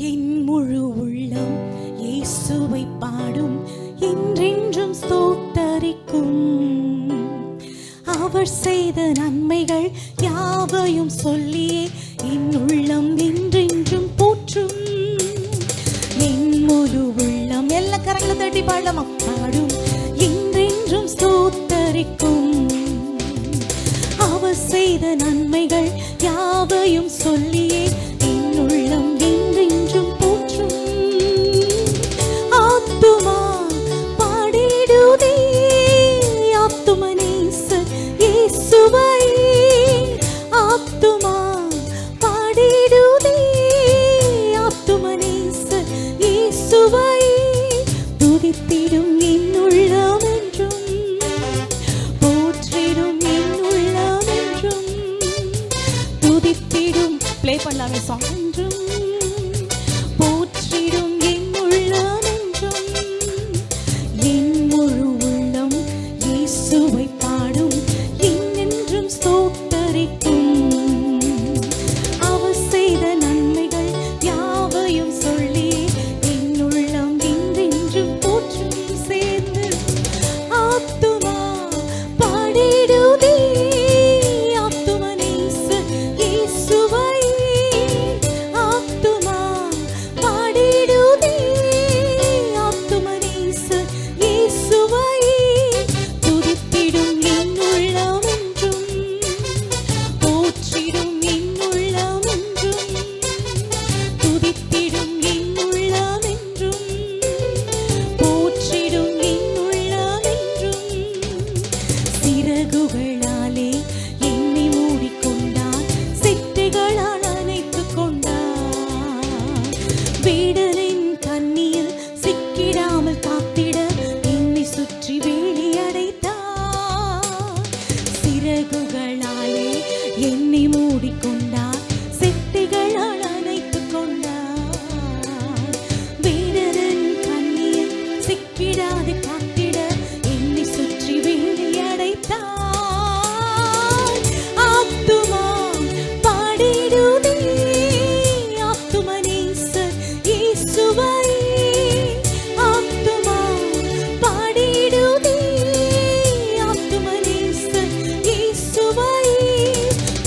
என் முழு உள்ளம் இயேசுவை பாடும், என்றென்றும் ஸ்தோத்தரிக்கும். அவர் செய்த நன்மைகள் யாவையும் சொல்லியே என் உள்ளம் என்றென்றும் போற்றும். என் முழு உள்ளம் எல்லா கரங்களை தட்டி பாடலாமா? பாடும், என்றென்றும் ஸ்தோத்தரிக்கும். அவர் செய்த நன்மைகள் யாவையும் சொல்லியே என் உள்ளம் என்றென்றும் போற்றும். ஆத்துமா பாடிடுதே ஆத்துமனேசர் இயேசுவை. ஆத்துமா பாடிடுதே ஆத்துமனேசர் இயேசுவை. துதித்திடும் என் உள்ளம் என்றும், போற்றிடும் என் உள்ளம் என்றும். துதித்திடும் ப்ளே பண்ணலாமே சாங் என்றும், போற்றிடும் என் உள்ளம் என்றும். என் முழு உள்ளம் இயேசுவை பாடும், என்றென்றும் ஸ்தோத்தரிக்கும். அவர் செய்த நன்மைகள் யாவையும் சொல்லி என் உள்ளம் என்றென்றும் போற்றும். சேர்ந்து ஆத்துமா பாடிடுதே ஆத்துமனேசர் இயேசுவை. ஆத்துமா பாடிடுதே ஆத்துமனேசர் இயேசுவை. துதித்திடும் என் உள்ளம் என்றும், போற்றிடும் என் உள்ளம் என்றும். துதித்திடும் என் உள்ளம் என்றும், போற்றிடும் என் உள்ளம் என்றும். சிறகுகளாலே என்னை மூடிக்கொண்டார், சிட்டைகளால் அணைத்துக் கொண்டார். வேடனின் கண்ணியில் சிக்கிடாமல் காத்திட என்னை சுற்றி வேலி அடைத்தார். சிறகுகளாலே என்னை மூடிக்கொண்டார், சிட்டைகளால் அணைத்துக் கொண்டார். வேடனின் கண்ணியில் சிக்கிடாது காத்திட என்னை சுற்றி வேலி அடைத்தார். ஆத்துமா பாடிடுதே ஆத்துமனேசர் இயேசுவை. ஆத்துமா பாடிடுதே ஆத்துமனேசர் இயேசுவை.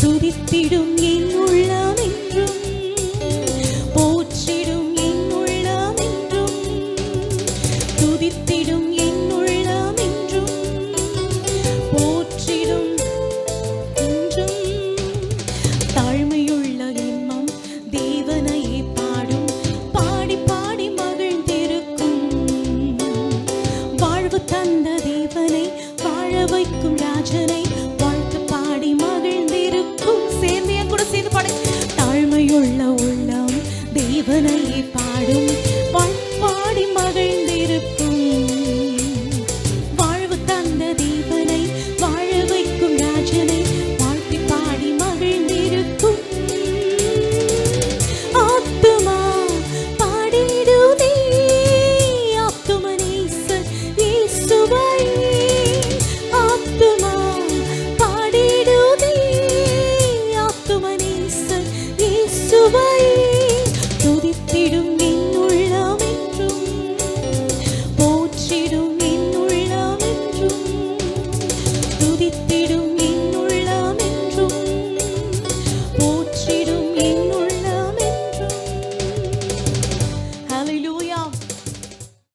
துதித்திடும் என் உள்ளம் என்றும், போற்றிடும் என் உள்ளம் என்றும். துதித்திடும் என் உள்ளம் என்றும், போற்றிடும் என்றும். தாழ்மையுள்ள எண்ணம் தேவனையே பாடும், பாடி பாடி மகிழ்ந்திருக்கும். வாழ்வு தந்த தேவனை, வாழ வைக்கும் ராஜனை வாழ்த்து பாடி மகிழ்ந்திருக்கும். சேர்ந்து என் கூட சேர்ந்து பாடு. தாழ்மையுள்ள உள்ளம் தேவனையே பாடும்,